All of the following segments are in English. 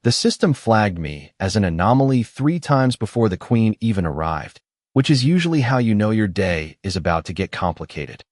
The system flagged me as an anomaly 3 times before the Queen even arrived, which is usually how you know your day is about to get complicated.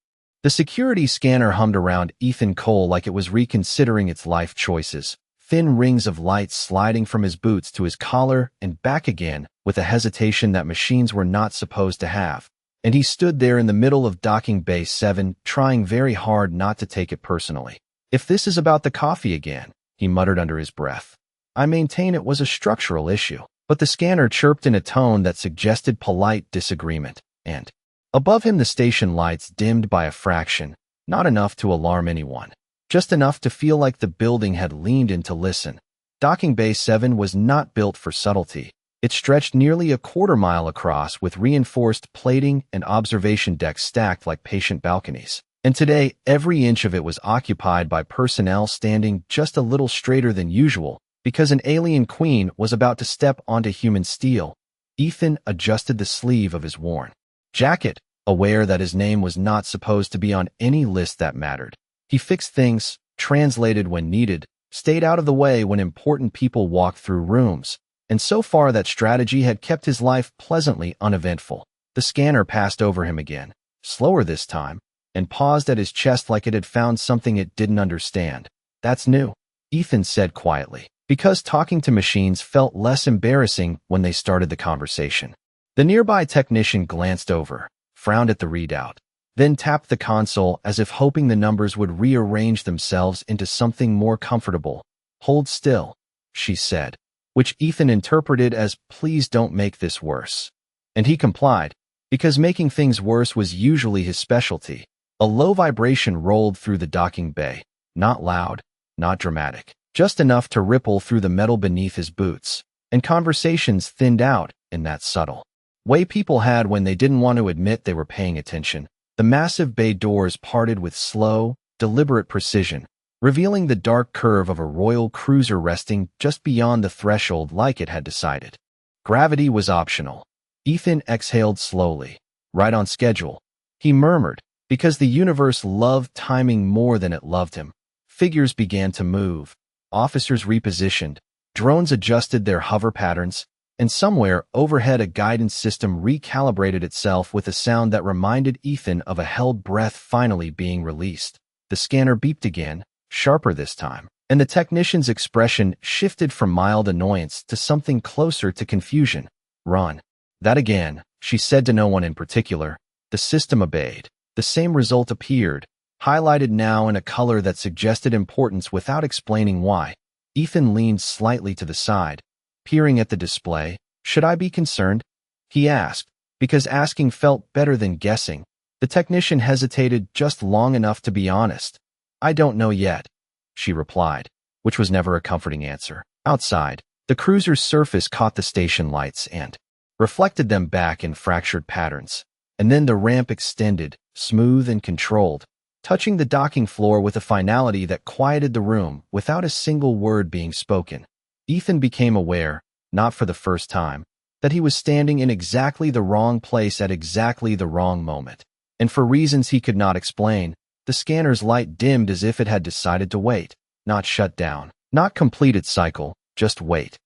The security scanner hummed around Ethan Cole like it was reconsidering its life choices, thin rings of light sliding from his boots to his collar and back again with a hesitation that machines were not supposed to have. And he stood there in the middle of docking bay 7, trying very hard not to take it personally. "If this is about the coffee again," he muttered under his breath. "I maintain it was a structural issue." But the scanner chirped in a tone that suggested polite disagreement, and above him the station lights dimmed by a fraction, not enough to alarm anyone, just enough to feel like the building had leaned in to listen. Docking Bay 7 was not built for subtlety. It stretched nearly a quarter-mile across with reinforced plating and observation decks stacked like patient balconies. And today, every inch of it was occupied by personnel standing just a little straighter than usual because an alien queen was about to step onto human steel. Ethan adjusted the sleeve of his worn jacket, aware that his name was not supposed to be on any list that mattered. He fixed things, translated when needed, stayed out of the way when important people walked through rooms, and so far that strategy had kept his life pleasantly uneventful. The scanner passed over him again, slower this time, and paused at his chest like it had found something it didn't understand. "That's new," Ethan said quietly, because talking to machines felt less embarrassing when they started the conversation. The nearby technician glanced over, frowned at the readout, then tapped the console as if hoping the numbers would rearrange themselves into something more comfortable. "Hold still," she said, which Ethan interpreted as "please don't make this worse." And he complied, because making things worse was usually his specialty. A low vibration rolled through the docking bay, not loud, not dramatic, just enough to ripple through the metal beneath his boots, and conversations thinned out in that subtle way people had when they didn't want to admit they were paying attention. The massive bay doors parted with slow, deliberate precision, revealing the dark curve of a royal cruiser resting just beyond the threshold like it had decided. Gravity was optional. Ethan exhaled slowly. "Right on schedule," he murmured, because the universe loved timing more than it loved him. Figures began to move. Officers repositioned. Drones adjusted their hover patterns, and somewhere overhead a guidance system recalibrated itself with a sound that reminded Ethan of a held breath finally being released. The scanner beeped again, sharper this time, and the technician's expression shifted from mild annoyance to something closer to confusion. "Run." "That again," she said to no one in particular. The system obeyed. The same result appeared, highlighted now in a color that suggested importance without explaining why. Ethan leaned slightly to the side, peering at the display. "Should I be concerned?" he asked, because asking felt better than guessing. The technician hesitated just long enough to be honest. "I don't know yet," she replied, which was never a comforting answer. Outside, the cruiser's surface caught the station lights and reflected them back in fractured patterns. And then the ramp extended, smooth and controlled, touching the docking floor with a finality that quieted the room without a single word being spoken. Ethan became aware, not for the first time, that he was standing in exactly the wrong place at exactly the wrong moment. And for reasons he could not explain, the scanner's light dimmed as if it had decided to wait, not shut down, not complete its cycle, just wait.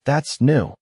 "That's new,"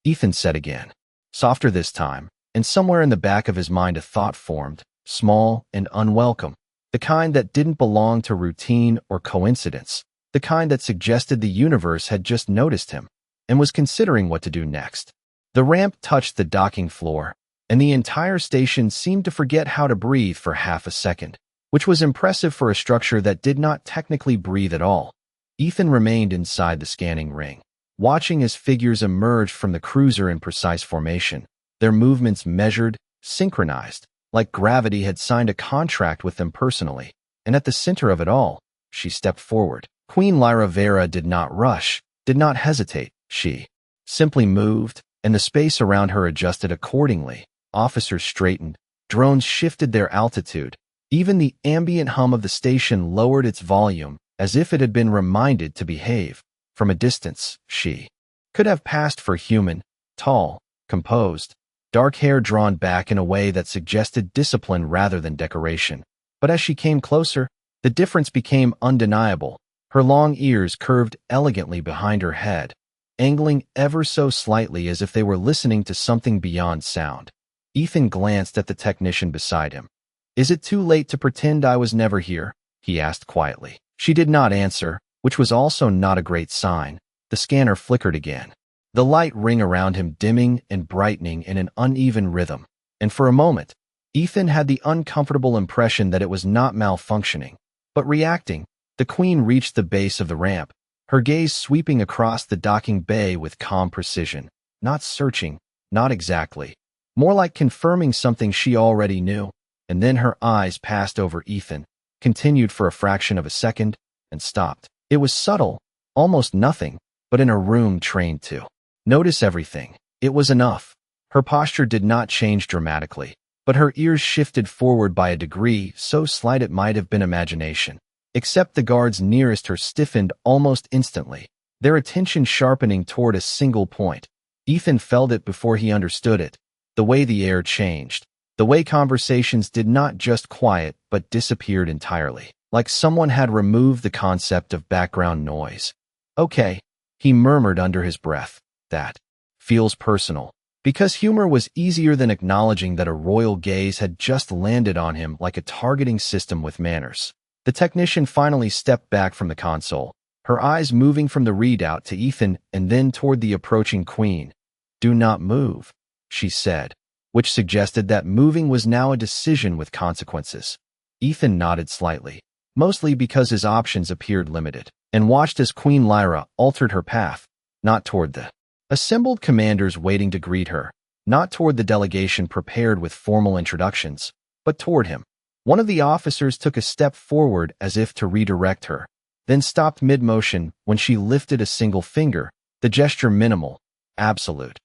Ethan said again, softer this time, and somewhere in the back of his mind a thought formed, small and unwelcome, the kind that didn't belong to routine or coincidence, the kind that suggested the universe had just noticed him and was considering what to do next. The ramp touched the docking floor, and the entire station seemed to forget how to breathe for half a second, which was impressive for a structure that did not technically breathe at all. Ethan remained inside the scanning ring, watching as figures emerged from the cruiser in precise formation, their movements measured, synchronized, like gravity had signed a contract with them personally. And at the center of it all, she stepped forward. Queen Lyra Vera did not rush, did not hesitate. She simply moved, and the space around her adjusted accordingly. Officers straightened, drones shifted their altitude. Even the ambient hum of the station lowered its volume, as if it had been reminded to behave. From a distance, she could have passed for human, tall, composed, dark hair drawn back in a way that suggested discipline rather than decoration. But as she came closer, the difference became undeniable. Her long ears curved elegantly behind her head, angling ever so slightly as if they were listening to something beyond sound. Ethan glanced at the technician beside him. "Is it too late to pretend I was never here?" he asked quietly. She did not answer, which was also not a great sign. The scanner flickered again. The light ring around him dimming and brightening in an uneven rhythm. And for a moment, Ethan had the uncomfortable impression that it was not malfunctioning, but reacting. The Queen reached the base of the ramp, her gaze sweeping across the docking bay with calm precision. Not searching, not exactly. More like confirming something she already knew. And then her eyes passed over Ethan, continued for a fraction of a second, and stopped. It was subtle, almost nothing, but in a room trained to notice everything. It was enough. Her posture did not change dramatically, but her ears shifted forward by a degree so slight it might have been imagination. Except the guards nearest her stiffened almost instantly, their attention sharpening toward a single point. Ethan felt it before he understood it. The way the air changed. The way conversations did not just quiet but disappeared entirely, like someone had removed the concept of background noise. "Okay," he murmured under his breath. "That feels personal." Because humor was easier than acknowledging that a royal gaze had just landed on him like a targeting system with manners. The technician finally stepped back from the console, her eyes moving from the readout to Ethan and then toward the approaching Queen. "Do not move," she said, which suggested that moving was now a decision with consequences. Ethan nodded slightly, mostly because his options appeared limited, and watched as Queen Lyra altered her path, not toward the assembled commanders waiting to greet her, not toward the delegation prepared with formal introductions, but toward him. One of the officers took a step forward as if to redirect her, then stopped mid-motion when she lifted a single finger, the gesture minimal, absolute.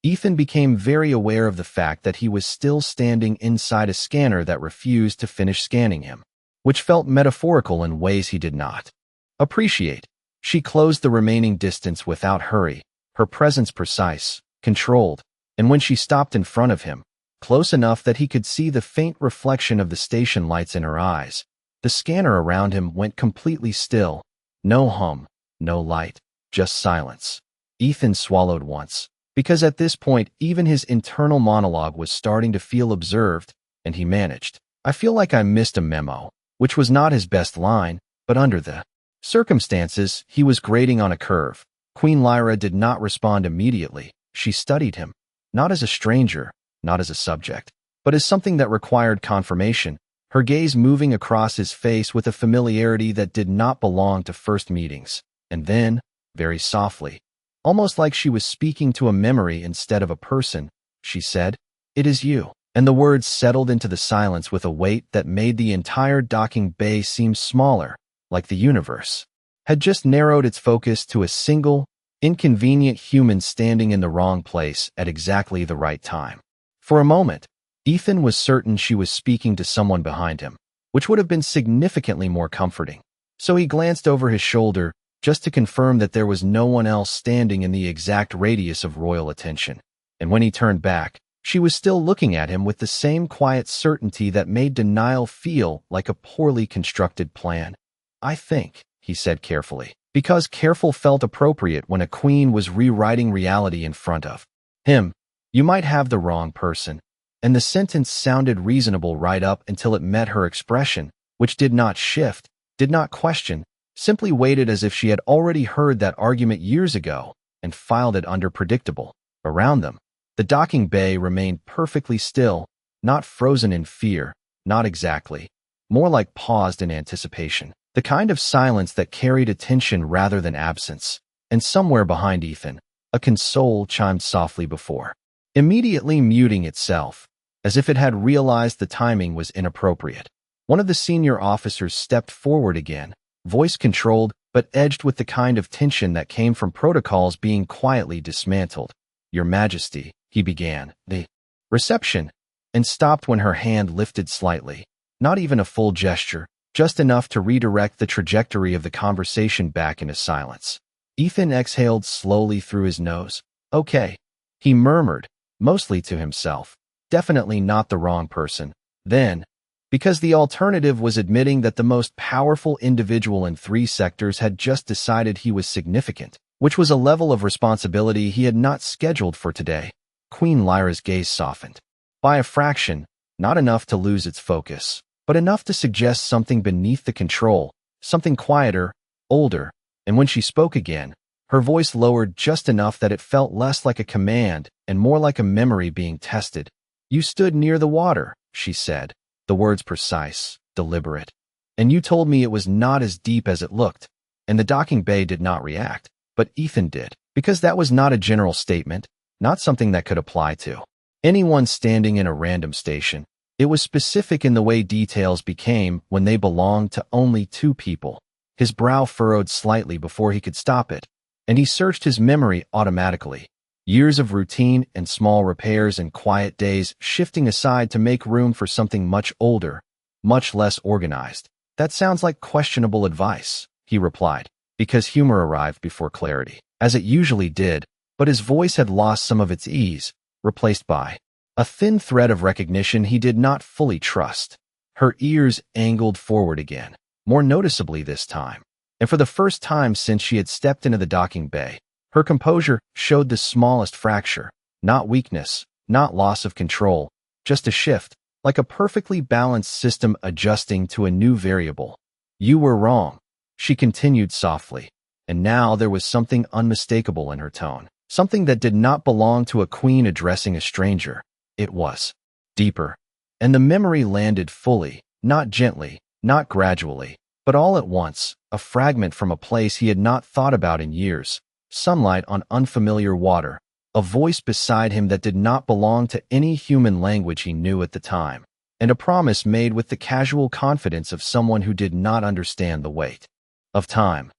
Ethan became very aware of the fact that he was still standing inside a scanner that refused to finish scanning him, which felt metaphorical in ways he did not appreciate. She closed the remaining distance without hurry, her presence precise, controlled, and when she stopped in front of him, close enough that he could see the faint reflection of the station lights in her eyes, the scanner around him went completely still. No hum, no light, just silence. Ethan swallowed once, because at this point even his internal monologue was starting to feel observed, and he managed. "I feel like I missed a memo," which was not his best line, but under the circumstances, he was grading on a curve. Queen Lyra did not respond immediately. She studied him, not as a stranger, not as a subject, but as something that required confirmation, her gaze moving across his face with a familiarity that did not belong to first meetings. And then, very softly, almost like she was speaking to a memory instead of a person, she said, "It is you." And the words settled into the silence with a weight that made the entire docking bay seem smaller, like the universe had just narrowed its focus to a single, inconvenient human standing in the wrong place at exactly the right time. For a moment, Ethan was certain she was speaking to someone behind him, which would have been significantly more comforting. So he glanced over his shoulder just to confirm that there was no one else standing in the exact radius of royal attention. And when he turned back, she was still looking at him with the same quiet certainty that made denial feel like a poorly constructed plan. "I think," he said carefully, because careful felt appropriate when a queen was rewriting reality in front of him. "You might have the wrong person." And the sentence sounded reasonable right up until it met her expression, which did not shift, did not question, simply waited as if she had already heard that argument years ago and filed it under predictable. Around them, the docking bay remained perfectly still, not frozen in fear, not exactly, more like paused in anticipation. The kind of silence that carried attention rather than absence. And somewhere behind Ethan, a console chimed softly before, immediately muting itself, as if it had realized the timing was inappropriate. One of the senior officers stepped forward again, voice controlled but edged with the kind of tension that came from protocols being quietly dismantled. "Your Majesty," he began, the reception, and stopped when her hand lifted slightly, not even a full gesture, just enough to redirect the trajectory of the conversation back into silence. Ethan exhaled slowly through his nose. "Okay," he murmured, mostly to himself. Definitely not the wrong person. Then, because the alternative was admitting that the most powerful individual in 3 sectors had just decided he was significant, which was a level of responsibility he had not scheduled for today. Queen Lyra's gaze softened. By a fraction, not enough to lose its focus, but enough to suggest something beneath the control, something quieter, older, and when she spoke again, her voice lowered just enough that it felt less like a command and more like a memory being tested. "You stood near the water," she said, the words precise, deliberate. "And you told me it was not as deep as it looked." And the docking bay did not react, but Ethan did, because that was not a general statement, not something that could apply to anyone standing in a random station. It was specific in the way details became when they belonged to only two people. His brow furrowed slightly before he could stop it, and he searched his memory automatically. Years of routine and small repairs and quiet days shifting aside to make room for something much older, much less organized. "That sounds like questionable advice," he replied, because humor arrived before clarity, as it usually did, but his voice had lost some of its ease, replaced by a thin thread of recognition he did not fully trust. Her ears angled forward again, more noticeably this time, and for the first time since she had stepped into the docking bay, her composure showed the smallest fracture, not weakness, not loss of control, just a shift, like a perfectly balanced system adjusting to a new variable. "You were wrong," she continued softly, and now there was something unmistakable in her tone, something that did not belong to a queen addressing a stranger. It was deeper, and the memory landed fully, not gently, not gradually, but all at once, a fragment from a place he had not thought about in years. Sunlight on unfamiliar water, a voice beside him that did not belong to any human language he knew at the time, and a promise made with the casual confidence of someone who did not understand the weight of time.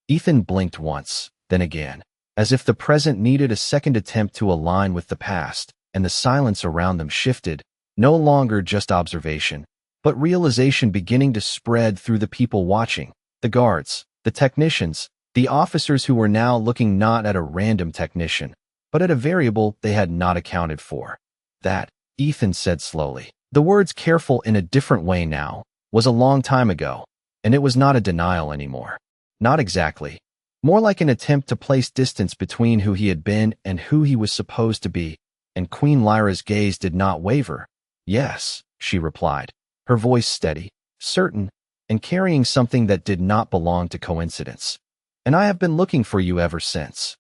Ethan blinked once, then again, as if the present needed a second attempt to align with the past, and the silence around them shifted, no longer just observation, but realization beginning to spread through the people watching, the guards, the technicians, the officers who were now looking not at a random technician, but at a variable they had not accounted for. "That," Ethan said slowly, the words careful in a different way now, "was a long time ago, and it was not a denial anymore. Not exactly. More like an attempt to place distance between who he had been and who he was supposed to be." And Queen Lyra's gaze did not waver. "Yes," she replied, her voice steady, certain, and carrying something that did not belong to coincidence. "And I have been looking for you ever since."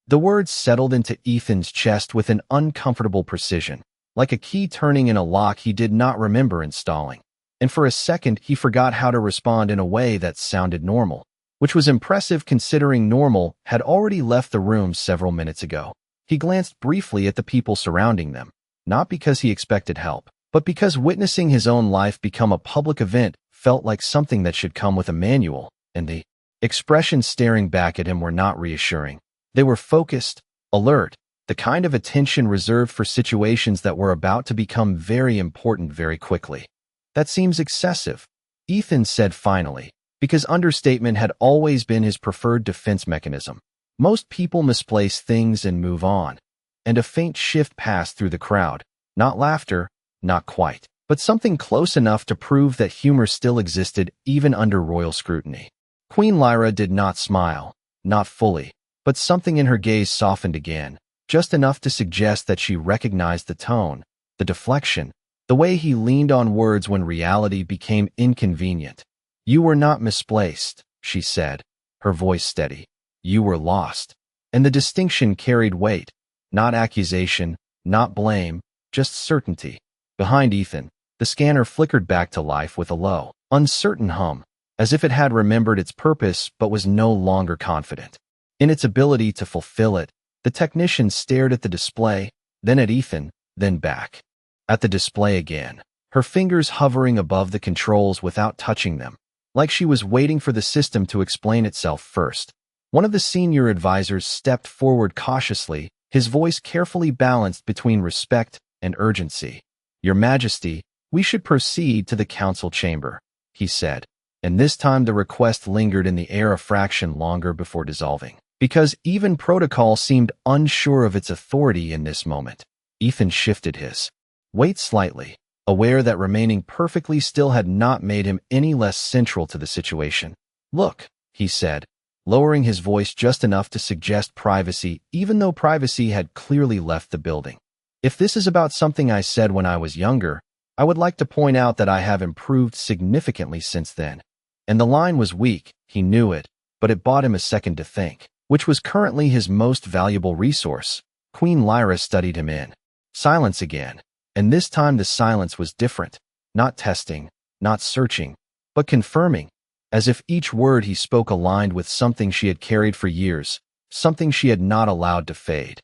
The words settled into Ethan's chest with an uncomfortable precision, like a key turning in a lock he did not remember installing. And for a second he forgot how to respond in a way that sounded normal, which was impressive considering normal had already left the room several minutes ago. He glanced briefly at the people surrounding them, not because he expected help, but because witnessing his own life become a public event felt like something that should come with a manual, and the expressions staring back at him were not reassuring. They were focused, alert, the kind of attention reserved for situations that were about to become very important very quickly. "That seems excessive," Ethan said finally, because understatement had always been his preferred defense mechanism. Most people misplace things and move on. And a faint shift passed through the crowd. Not laughter, not quite, but something close enough to prove that humor still existed even under royal scrutiny. Queen Lyra did not smile, not fully, but something in her gaze softened again, just enough to suggest that she recognized the tone, the deflection, the way he leaned on words when reality became inconvenient. "You were not misplaced," she said, her voice steady. "You were lost." And the distinction carried weight, not accusation, not blame, just certainty. Behind Ethan, the scanner flickered back to life with a low, uncertain hum, as if it had remembered its purpose but was no longer confident in its ability to fulfill it. The technician stared at the display, then at Ethan, then back at the display again, her fingers hovering above the controls without touching them, like she was waiting for the system to explain itself first. One of the senior advisors stepped forward cautiously, his voice carefully balanced between respect and urgency. "Your Majesty, we should proceed to the council chamber," he said, and this time the request lingered in the air a fraction longer before dissolving, because even protocol seemed unsure of its authority in this moment. Ethan shifted his weight slightly, aware that remaining perfectly still had not made him any less central to the situation. "Look," he said, lowering his voice just enough to suggest privacy, even though privacy had clearly left the building. If this is about something I said when I was younger, I would like to point out that I have improved significantly since then. And the line was weak, he knew it, but it bought him a second to think, which was currently his most valuable resource. Queen Lyra studied him in silence again, and this time the silence was different, not testing, not searching, but confirming, as if each word he spoke aligned with something she had carried for years, something she had not allowed to fade.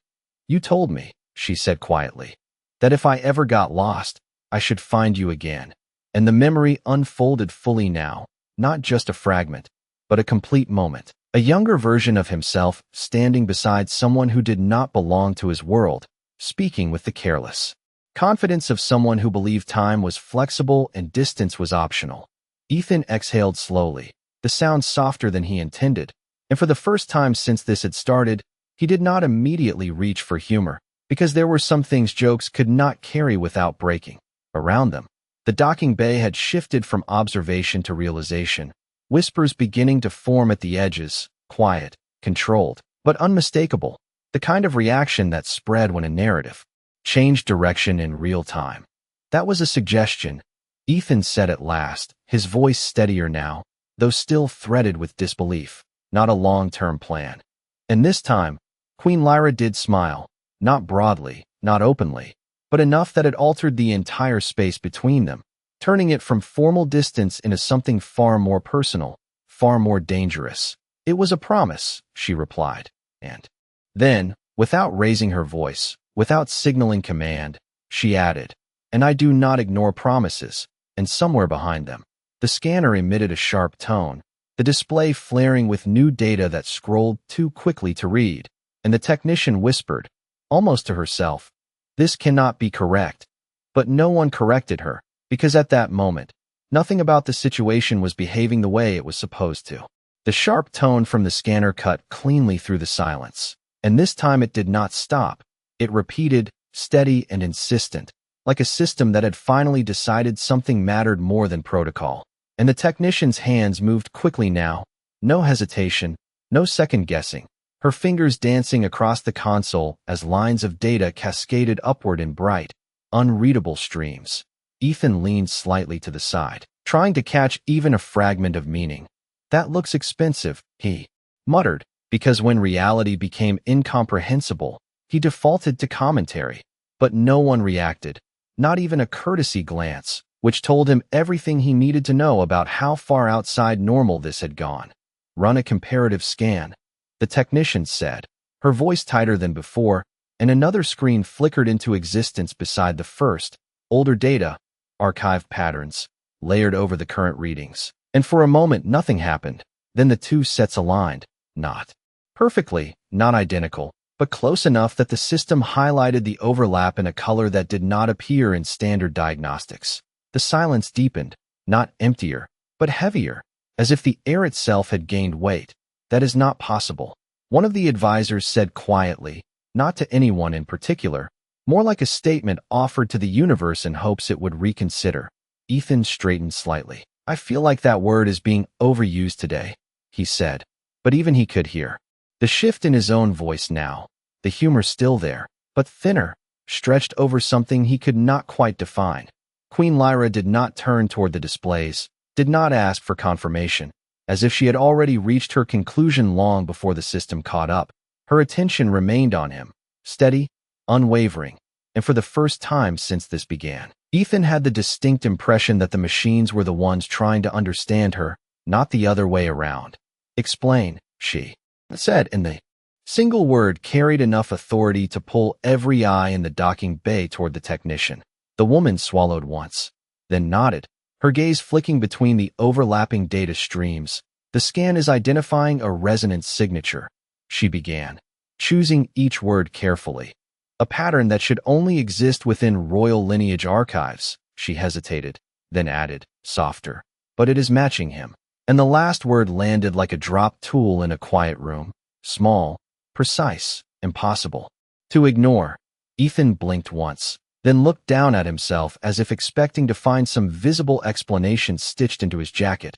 "You told me," she said quietly, "that if I ever got lost, I should find you again." And the memory unfolded fully now, not just a fragment, but a complete moment. A younger version of himself standing beside someone who did not belong to his world, speaking with the careless confidence of someone who believed time was flexible and distance was optional. Ethan exhaled slowly, the sound softer than he intended, and for the first time since this had started, he did not immediately reach for humor, because there were some things jokes could not carry without breaking. Around them, the docking bay had shifted from observation to realization, whispers beginning to form at the edges, quiet, controlled, but unmistakable, the kind of reaction that spread when a narrative changed direction in real time. "That was a suggestion," Ethan said at last, his voice steadier now, though still threaded with disbelief, "not a long-term plan." And this time, Queen Lyra did smile, not broadly, not openly, but enough that it altered the entire space between them, turning it from formal distance into something far more personal, far more dangerous. "It was a promise," she replied, and then, without raising her voice, without signaling command, she added, "And I do not ignore promises." And somewhere behind them, the scanner emitted a sharp tone, the display flaring with new data that scrolled too quickly to read, and the technician whispered, almost to herself, "This cannot be correct." But no one corrected her, because at that moment, nothing about the situation was behaving the way it was supposed to. The sharp tone from the scanner cut cleanly through the silence, and this time it did not stop. It repeated, steady and insistent, like a system that had finally decided something mattered more than protocol. And the technician's hands moved quickly now, no hesitation, no second-guessing, her fingers dancing across the console as lines of data cascaded upward in bright, unreadable streams. Ethan leaned slightly to the side, trying to catch even a fragment of meaning. "That looks expensive," he muttered, because when reality became incomprehensible, he defaulted to commentary. But no one reacted, not even a courtesy glance, which told him everything he needed to know about how far outside normal this had gone. "Run a comparative scan," the technician said, her voice tighter than before, and another screen flickered into existence beside the first, older data, archived patterns, layered over the current readings. And for a moment nothing happened. Then the two sets aligned, not perfectly, not identical, but close enough that the system highlighted the overlap in a color that did not appear in standard diagnostics. The silence deepened, not emptier, but heavier, as if the air itself had gained weight. "That is not possible," one of the advisors said quietly, not to anyone in particular, more like a statement offered to the universe in hopes it would reconsider. Ethan straightened slightly. "I feel like that word is being overused today," he said, but even he could hear the shift in his own voice now, the humor still there, but thinner, stretched over something he could not quite define. Queen Lyra did not turn toward the displays, did not ask for confirmation, as if she had already reached her conclusion long before the system caught up. Her attention remained on him, steady, unwavering, and for the first time since this began, Ethan had the distinct impression that the machines were the ones trying to understand her, not the other way around. "Explain," she said, and the single word carried enough authority to pull every eye in the docking bay toward the technician. The woman swallowed once, then nodded, her gaze flicking between the overlapping data streams. "The scan is identifying a resonance signature," she began, choosing each word carefully. "A pattern that should only exist within royal lineage archives," she hesitated, then added, softer, "but it is matching him." And the last word landed like a dropped tool in a quiet room, small, precise, impossible to ignore. Ethan blinked once, then looked down at himself as if expecting to find some visible explanation stitched into his jacket.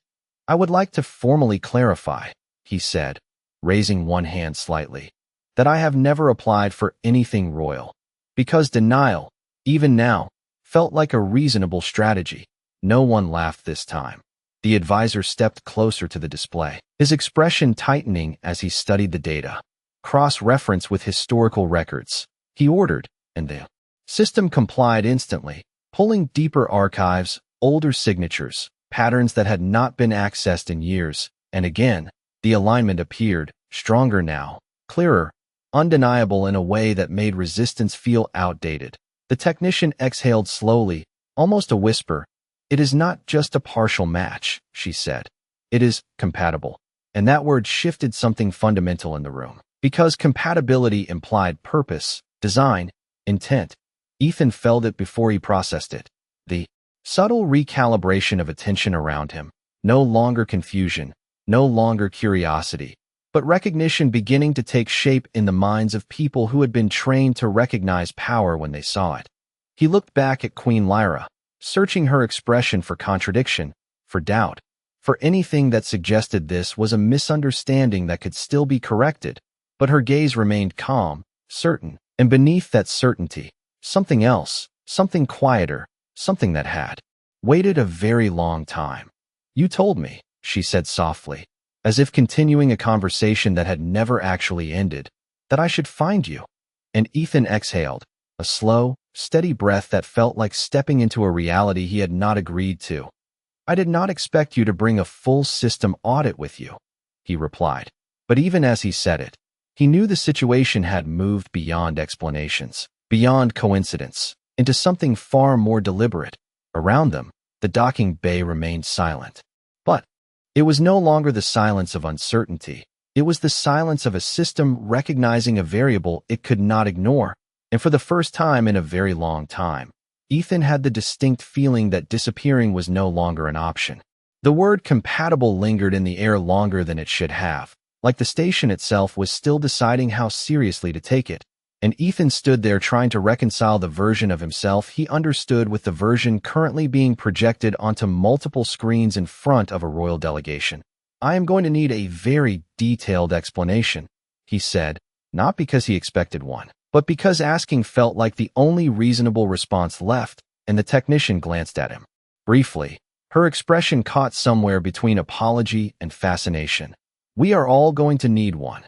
"I would like to formally clarify," he said, raising one hand slightly, "that I have never applied for anything royal. Because denial, even now, felt like a reasonable strategy." No one laughed this time. The advisor stepped closer to the display, his expression tightening as he studied the data. "Cross-reference with historical records," he ordered, and the system complied instantly, pulling deeper archives, older signatures, patterns that had not been accessed in years, and again, the alignment appeared, stronger now, clearer, undeniable in a way that made resistance feel outdated. The technician exhaled slowly, almost a whisper. "It is not just a partial match," she said. "It is compatible." And that word shifted something fundamental in the room. Because compatibility implied purpose, design, intent. Ethan felt it before he processed it. The subtle recalibration of attention around him. No longer confusion, no longer curiosity, but recognition beginning to take shape in the minds of people who had been trained to recognize power when they saw it. He looked back at Queen Lyra, searching her expression for contradiction, for doubt, for anything that suggested this was a misunderstanding that could still be corrected, but her gaze remained calm, certain, and beneath that certainty, something else, something quieter, something that had waited a very long time. "You told me," she said softly, as if continuing a conversation that had never actually ended, "that I should find you." And Ethan exhaled, a slow, steady breath that felt like stepping into a reality he had not agreed to. "I did not expect you to bring a full system audit with you," he replied. But even as he said it, he knew the situation had moved beyond explanations, beyond coincidence, into something far more deliberate. Around them, the docking bay remained silent. But it was no longer the silence of uncertainty. It was the silence of a system recognizing a variable it could not ignore. And for the first time in a very long time, Ethan had the distinct feeling that disappearing was no longer an option. The word compatible lingered in the air longer than it should have, like the station itself was still deciding how seriously to take it. And Ethan stood there trying to reconcile the version of himself he understood with the version currently being projected onto multiple screens in front of a royal delegation. "I am going to need a very detailed explanation," he said, not because he expected one, but because asking felt like the only reasonable response left, and the technician glanced at him. Briefly, her expression caught somewhere between apology and fascination. "We are all going to need one,"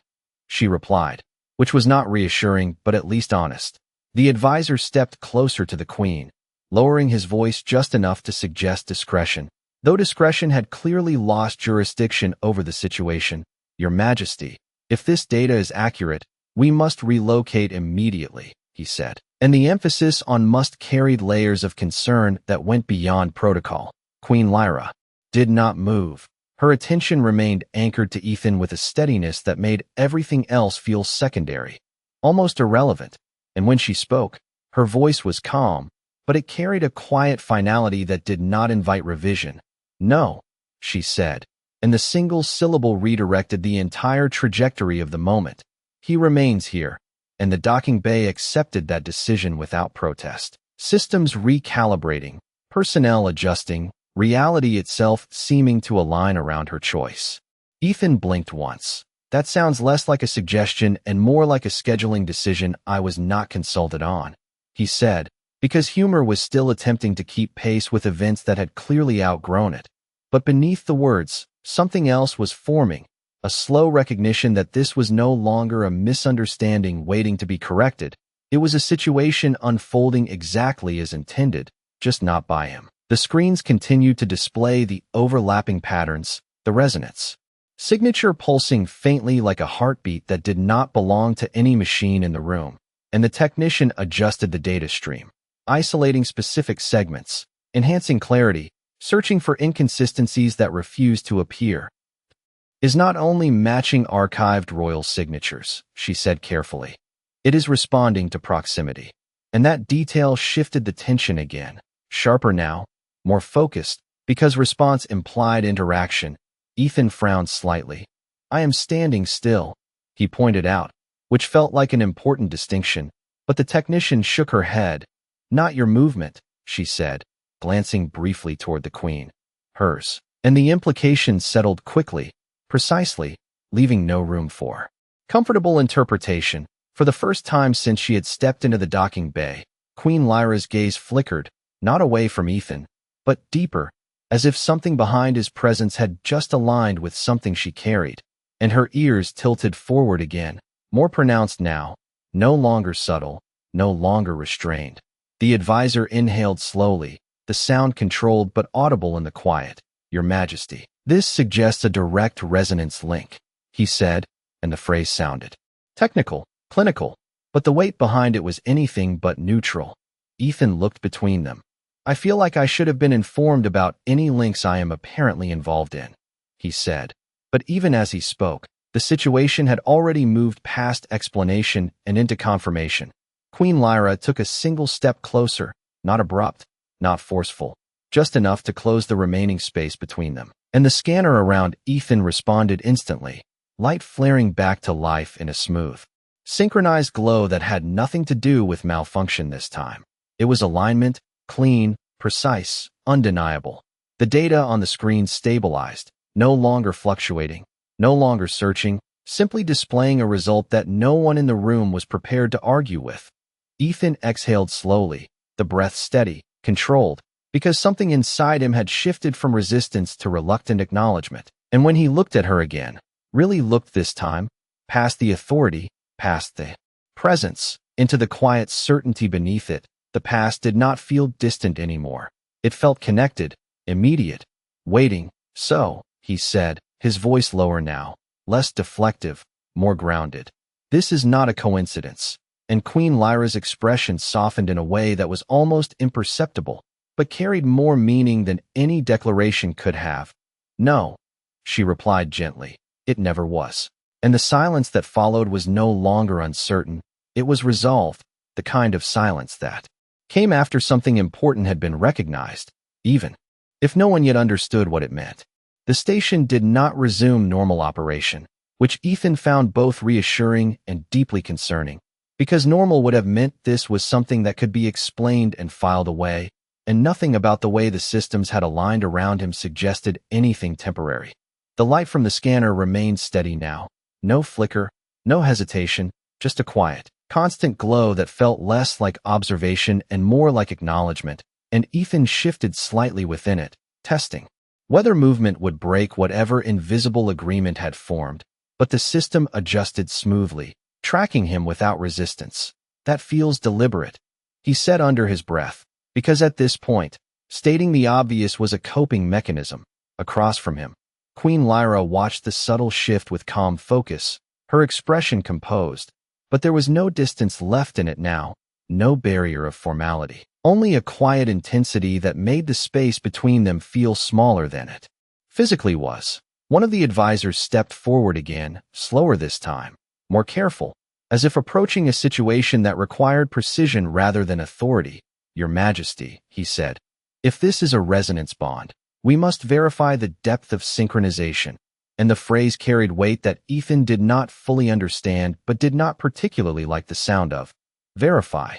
she replied, which was not reassuring, but at least honest. The advisor stepped closer to the queen, lowering his voice just enough to suggest discretion, though discretion had clearly lost jurisdiction over the situation. "Your Majesty, if this data is accurate, we must relocate immediately," he said, and the emphasis on must carried layers of concern that went beyond protocol. Queen Lyra did not move. Her attention remained anchored to Ethan with a steadiness that made everything else feel secondary, almost irrelevant, and when she spoke, her voice was calm, but it carried a quiet finality that did not invite revision. "No," she said, and the single syllable redirected the entire trajectory of the moment. "He remains here," and the docking bay accepted that decision without protest. Systems recalibrating, personnel adjusting, reality itself seeming to align around her choice. Ethan blinked once. "That sounds less like a suggestion and more like a scheduling decision I was not consulted on," he said, because humor was still attempting to keep pace with events that had clearly outgrown it. But beneath the words, something else was forming, a slow recognition that this was no longer a misunderstanding waiting to be corrected. It was a situation unfolding exactly as intended, just not by him. The screens continued to display the overlapping patterns, the resonance. Signature pulsing faintly like a heartbeat that did not belong to any machine in the room, and the technician adjusted the data stream, isolating specific segments, enhancing clarity, searching for inconsistencies that refused to appear. "Is not only matching archived royal signatures," she said carefully. "It is responding to proximity." And that detail shifted the tension again, sharper now, more focused, because response implied interaction. Ethan frowned slightly. "I am standing still," he pointed out, which felt like an important distinction, but the technician shook her head. "Not your movement," she said, glancing briefly toward the queen. "Hers." And the implication settled quickly. "Precisely. leaving no room for comfortable interpretation. For the first time since she had stepped into the docking bay, Queen Lyra's gaze flickered, not away from Ethan, but deeper, as if something behind his presence had just aligned with something she carried, and her ears tilted forward again, more pronounced now, no longer subtle, no longer restrained. The advisor inhaled slowly, the sound controlled but audible in the quiet. "Your Majesty." "This suggests a direct resonance link," he said, and the phrase sounded technical, clinical, but the weight behind it was anything but neutral. Ethan looked between them. "I feel like I should have been informed about any links I am apparently involved in," he said. But even as he spoke, the situation had already moved past explanation and into confirmation. Queen Lyra took a single step closer, not abrupt, not forceful, just enough to close the remaining space between them. And the scanner around Ethan responded instantly, light flaring back to life in a smooth, synchronized glow that had nothing to do with malfunction this time. It was alignment, clean, precise, undeniable. The data on the screen stabilized, no longer fluctuating, no longer searching, simply displaying a result that no one in the room was prepared to argue with. Ethan exhaled slowly, the breath steady, controlled, because something inside him had shifted from resistance to reluctant acknowledgement. And when he looked at her again, really looked this time, past the authority, past the presence, into the quiet certainty beneath it, the past did not feel distant anymore. It felt connected, immediate, waiting. "So," he said, his voice lower now, less deflective, more grounded. "This is not a coincidence." And Queen Lyra's expression softened in a way that was almost imperceptible, but carried more meaning than any declaration could have. "No," she replied gently, "it never was." And the silence that followed was no longer uncertain, it was resolved, the kind of silence that came after something important had been recognized, even if no one yet understood what it meant. The station did not resume normal operation, which Ethan found both reassuring and deeply concerning, because normal would have meant this was something that could be explained and filed away, and nothing about the way the systems had aligned around him suggested anything temporary. The light from the scanner remained steady now. No flicker, no hesitation, just a quiet, constant glow that felt less like observation and more like acknowledgement, and Ethan shifted slightly within it, testing whether movement would break whatever invisible agreement had formed, but the system adjusted smoothly, tracking him without resistance. "That feels deliberate," he said under his breath, because at this point, stating the obvious was a coping mechanism. Across from him, Queen Lyra watched the subtle shift with calm focus, her expression composed, but there was no distance left in it now, no barrier of formality, only a quiet intensity that made the space between them feel smaller than it physically was. One of the advisors stepped forward again, slower this time, more careful, as if approaching a situation that required precision rather than authority. "Your Majesty," he said, "if this is a resonance bond, we must verify the depth of synchronization." And the phrase carried weight that Ethan did not fully understand but did not particularly like the sound of. "Verify,"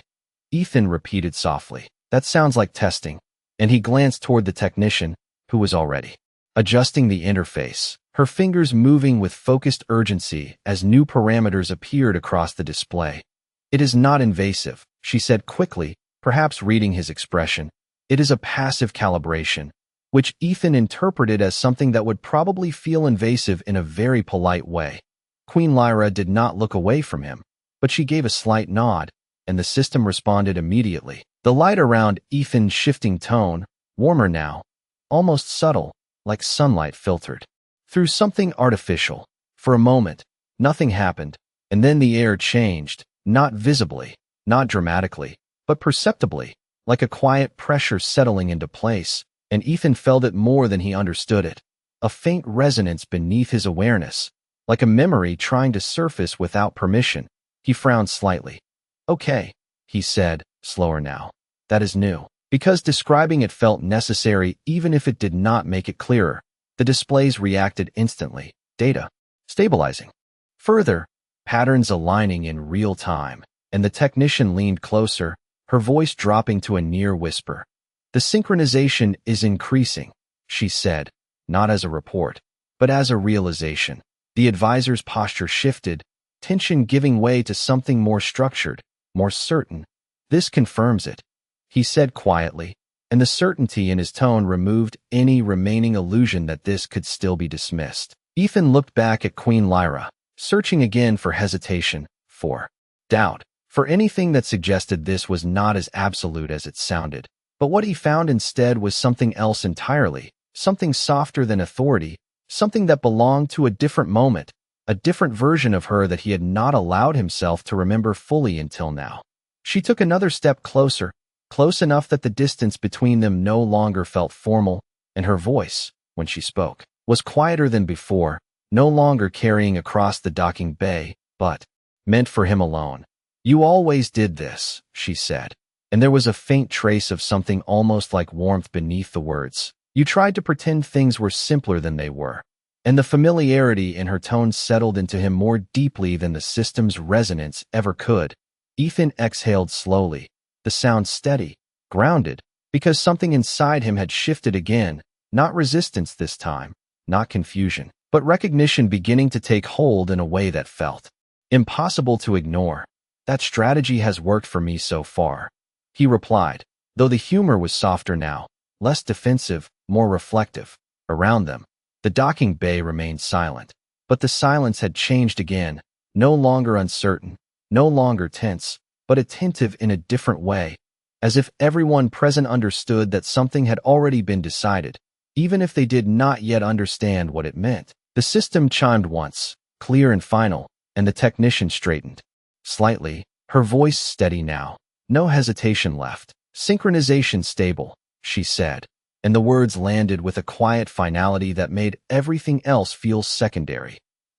Ethan repeated softly. "That sounds like testing." And he glanced toward the technician, who was already adjusting the interface, her fingers moving with focused urgency as new parameters appeared across the display. "It is not invasive," she said quickly, perhaps reading his expression. "It is a passive calibration," which Ethan interpreted as something that would probably feel invasive in a very polite way. Queen Lyra did not look away from him, but she gave a slight nod, and the system responded immediately. The light around Ethan's shifting tone, warmer now, almost subtle, like sunlight filtered through something artificial. For a moment, nothing happened, and then the air changed, not visibly, not dramatically, but perceptibly, like a quiet pressure settling into place, and Ethan felt it more than he understood it. A faint resonance beneath his awareness, like a memory trying to surface without permission. He frowned slightly. "Okay," he said, slower now. "That is new." Because describing it felt necessary even if it did not make it clearer. The displays reacted instantly, data stabilizing. Further, patterns aligning in real time, and the technician leaned closer, her voice dropping to a near whisper. "The synchronization is increasing," she said, not as a report, but as a realization. The advisor's posture shifted, tension giving way to something more structured, more certain. "This confirms it," he said quietly, and the certainty in his tone removed any remaining illusion that this could still be dismissed. Ethan looked back at Queen Lyra, searching again for hesitation, for doubt, for anything that suggested this was not as absolute as it sounded. But what he found instead was something else entirely, something softer than authority, something that belonged to a different moment, a different version of her that he had not allowed himself to remember fully until now. She took another step closer, close enough that the distance between them no longer felt formal, and her voice, when she spoke, was quieter than before, no longer carrying across the docking bay, but meant for him alone. "You always did this," she said, and there was a faint trace of something almost like warmth beneath the words. "You tried to pretend things were simpler than they were." And the familiarity in her tone settled into him more deeply than the system's resonance ever could. Ethan exhaled slowly, the sound steady, grounded, because something inside him had shifted again, not resistance this time, not confusion, but recognition beginning to take hold in a way that felt impossible to ignore. "That strategy has worked for me so far," he replied, though the humor was softer now, less defensive, more reflective. Around them, the docking bay remained silent, but the silence had changed again, no longer uncertain, no longer tense, but attentive in a different way, as if everyone present understood that something had already been decided, even if they did not yet understand what it meant. The system chimed once, clear and final, and the technician straightened slightly, her voice steady now, no hesitation left. "Synchronization stable," she said, and the words landed with a quiet finality that made everything else feel secondary.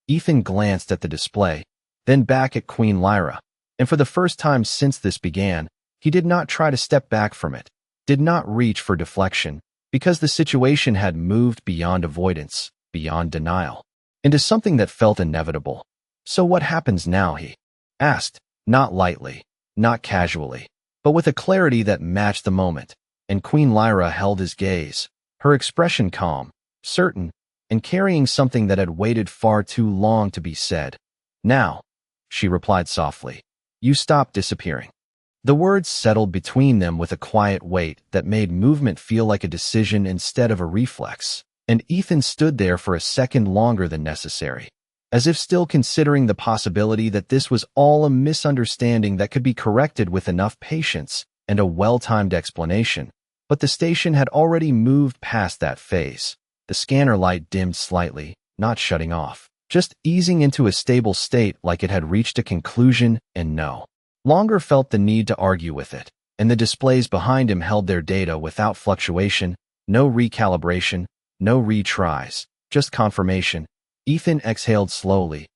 Ethan glanced at the display, then back at Queen Lyra, and for the first time since this began, he did not try to step back from it, did not reach for deflection, because the situation had moved beyond avoidance, beyond denial, into something that felt inevitable. "So what happens now?" he asked, not lightly, not casually, but with a clarity that matched the moment, and Queen Lyra held his gaze, her expression calm, certain, and carrying something that had waited far too long to be said. "Now," she replied softly, "you stop disappearing." The words settled between them with a quiet weight that made movement feel like a decision instead of a reflex, and Ethan stood there for a second longer than necessary, as if still considering the possibility that this was all a misunderstanding that could be corrected with enough patience and a well-timed explanation. But the station had already moved past that phase. The scanner light dimmed slightly, not shutting off, just easing into a stable state like it had reached a conclusion and no longer felt the need to argue with it. And the displays behind him held their data without fluctuation, no recalibration, no retries, just confirmation. Ethan exhaled slowly.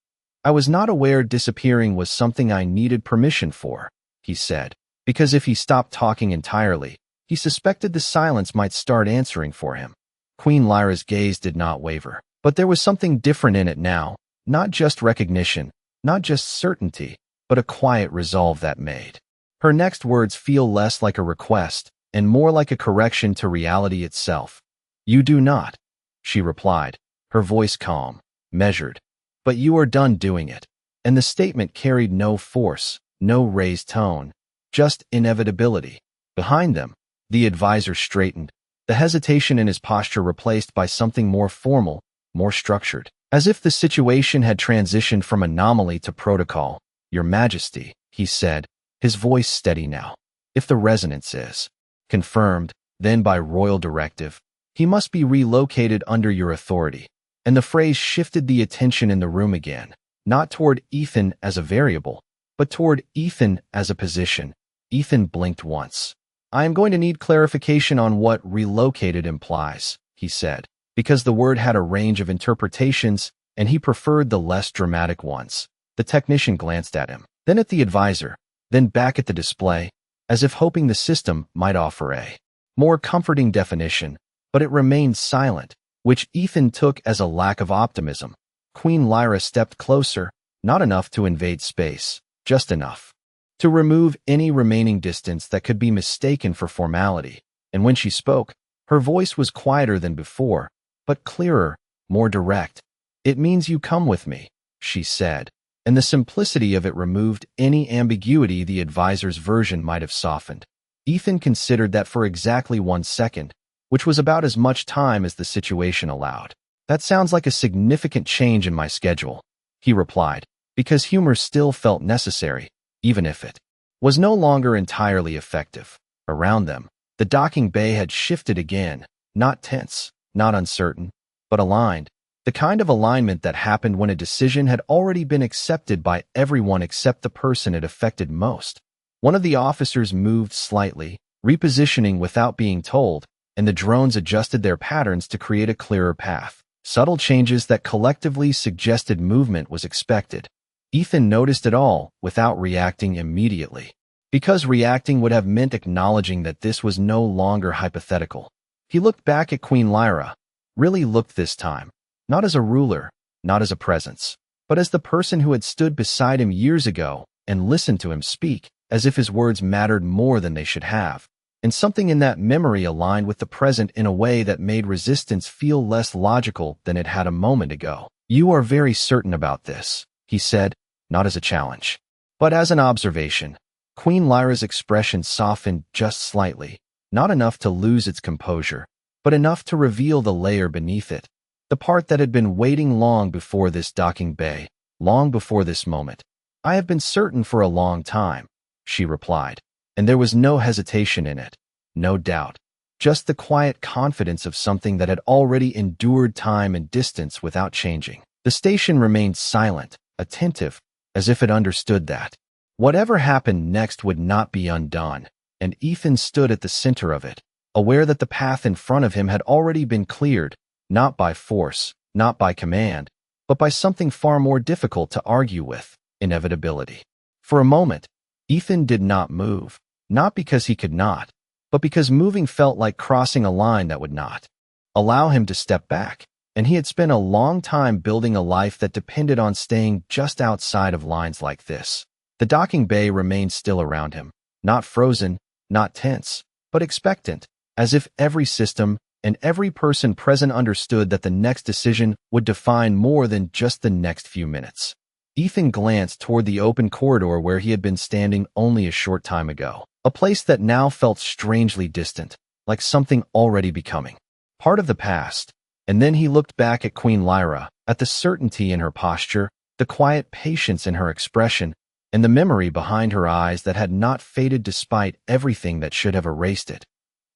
"I was not aware disappearing was something I needed permission for," he said, because if he stopped talking entirely, he suspected the silence might start answering for him. Queen Lyra's gaze did not waver, but there was something different in it now, not just recognition, not just certainty, but a quiet resolve that made her next words feel less like a request and more like a correction to reality itself. "You do not," she replied, her voice calm, measured. "But you are done doing it." And the statement carried no force, no raised tone, just inevitability. Behind them, the advisor straightened, the hesitation in his posture replaced by something more formal, more structured, as if the situation had transitioned from anomaly to protocol. "Your Majesty," he said, his voice steady now. "If the resonance is confirmed, then by royal directive, he must be relocated under your authority." And the phrase shifted the attention in the room again, not toward Ethan as a variable, but toward Ethan as a position. Ethan blinked once. "I am going to need clarification on what relocated implies," he said, because the word had a range of interpretations and he preferred the less dramatic ones. The technician glanced at him, then at the advisor, then back at the display, as if hoping the system might offer a more comforting definition, but it remained silent, which Ethan took as a lack of optimism. Queen Lyra stepped closer, not enough to invade space, just enough to remove any remaining distance that could be mistaken for formality, and when she spoke, her voice was quieter than before, but clearer, more direct. It means you come with me, she said, and the simplicity of it removed any ambiguity the advisor's version might have softened. Ethan considered that for exactly 1 second, which was about as much time as the situation allowed. That sounds like a significant change in my schedule, he replied, because humor still felt necessary, even if it was no longer entirely effective. Around them, the docking bay had shifted again, not tense, not uncertain, but aligned, the kind of alignment that happened when a decision had already been accepted by everyone except the person it affected most. One of the officers moved slightly, repositioning without being told, and the drones adjusted their patterns to create a clearer path. Subtle changes that collectively suggested movement was expected. Ethan noticed it all without reacting immediately, because reacting would have meant acknowledging that this was no longer hypothetical. He looked back at Queen Lyra, really looked this time, not as a ruler, not as a presence, but as the person who had stood beside him years ago and listened to him speak, as if his words mattered more than they should have. And something in that memory aligned with the present in a way that made resistance feel less logical than it had a moment ago. You are very certain about this, he said, not as a challenge, but as an observation. Queen Lyra's expression softened just slightly, not enough to lose its composure, but enough to reveal the layer beneath it, the part that had been waiting long before this docking bay, long before this moment. I have been certain for a long time, she replied, and there was no hesitation in it, no doubt, just the quiet confidence of something that had already endured time and distance without changing. The station remained silent, attentive, as if it understood that whatever happened next would not be undone, and Ethan stood at the center of it, aware that the path in front of him had already been cleared, not by force, not by command, but by something far more difficult to argue with, inevitability. For a moment, Ethan did not move, not because he could not, but because moving felt like crossing a line that would not allow him to step back, and he had spent a long time building a life that depended on staying just outside of lines like this. The docking bay remained still around him, not frozen, not tense, but expectant, as if every system and every person present understood that the next decision would define more than just the next few minutes. Ethan glanced toward the open corridor where he had been standing only a short time ago, a place that now felt strangely distant, like something already becoming part of the past. And then he looked back at Queen Lyra, at the certainty in her posture, the quiet patience in her expression, and the memory behind her eyes that had not faded despite everything that should have erased it.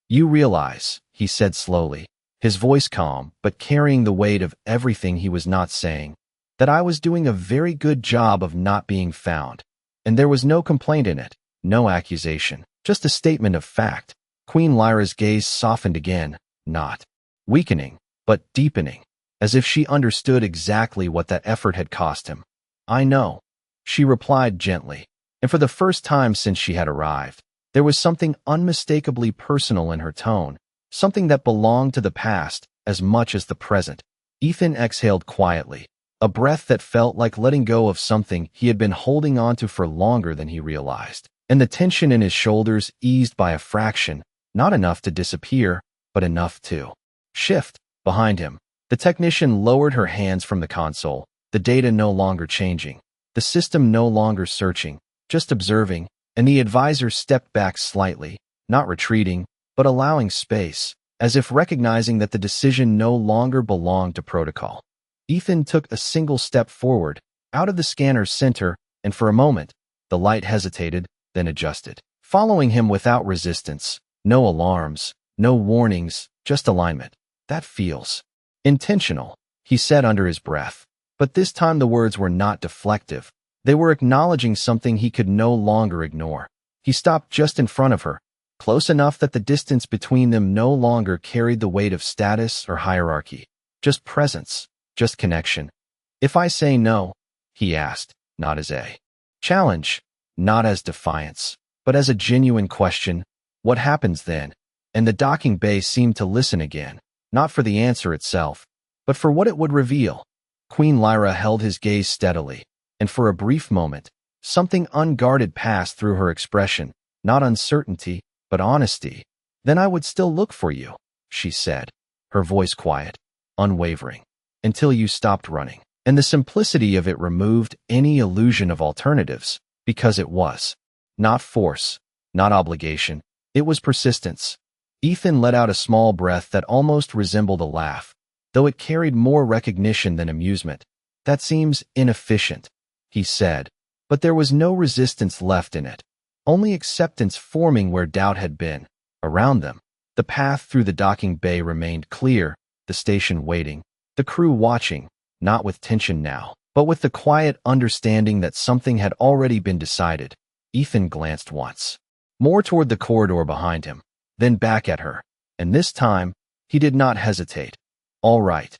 You realize, he said slowly, his voice calm but carrying the weight of everything he was not saying, that I was doing a very good job of not being found. And there was no complaint in it, no accusation, just a statement of fact. Queen Lyra's gaze softened again, not weakening, but deepening, as if she understood exactly what that effort had cost him. I know, she replied gently, and for the first time since she had arrived, there was something unmistakably personal in her tone, something that belonged to the past as much as the present. Ethan exhaled quietly, a breath that felt like letting go of something he had been holding onto for longer than he realized, and the tension in his shoulders eased by a fraction, not enough to disappear, but enough to shift. Behind him, the technician lowered her hands from the console, the data no longer changing, the system no longer searching, just observing, and the advisor stepped back slightly, not retreating, but allowing space, as if recognizing that the decision no longer belonged to protocol. Ethan took a single step forward, out of the scanner's center, and for a moment, the light hesitated, then adjusted, following him without resistance, no alarms, no warnings, just alignment. That feels intentional, he said under his breath. But this time the words were not deflective. They were acknowledging something he could no longer ignore. He stopped just in front of her, close enough that the distance between them no longer carried the weight of status or hierarchy. Just presence, just connection. If I say no, he asked, not as a challenge, not as defiance, but as a genuine question, what happens then? And the docking bay seemed to listen again, not for the answer itself, but for what it would reveal. Queen Lyra held his gaze steadily, and for a brief moment, something unguarded passed through her expression, not uncertainty, but honesty. Then I would still look for you, she said, her voice quiet, unwavering. until you stopped running. And the simplicity of it removed any illusion of alternatives, because it was not force, not obligation, it was persistence. Ethan let out a small breath that almost resembled a laugh, though it carried more recognition than amusement. That seems inefficient, he said, but there was no resistance left in it, only acceptance forming where doubt had been. Around them, the path through the docking bay remained clear, the station waiting, the crew watching, not with tension now, but with the quiet understanding that something had already been decided. Ethan glanced once more toward the corridor behind him, then back at her, and this time, he did not hesitate. "All right,"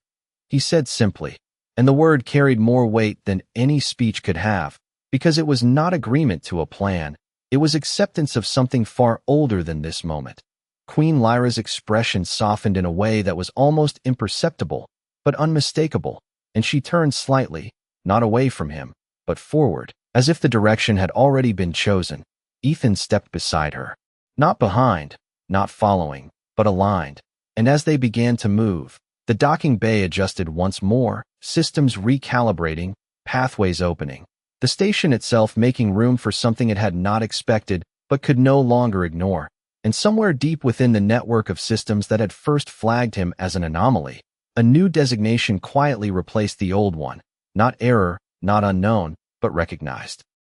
he said simply, and the word carried more weight than any speech could have, because it was not agreement to a plan, it was acceptance of something far older than this moment. Queen Lyra's expression softened in a way that was almost imperceptible, but unmistakable, and she turned slightly, not away from him, but forward, as if the direction had already been chosen. Ethan stepped beside her, not behind, not following, but aligned, and as they began to move, the docking bay adjusted once more, systems recalibrating, pathways opening, the station itself making room for something it had not expected but could no longer ignore. And somewhere deep within the network of systems that had first flagged him as an anomaly, a new designation quietly replaced the old one, not error, not unknown, but recognized.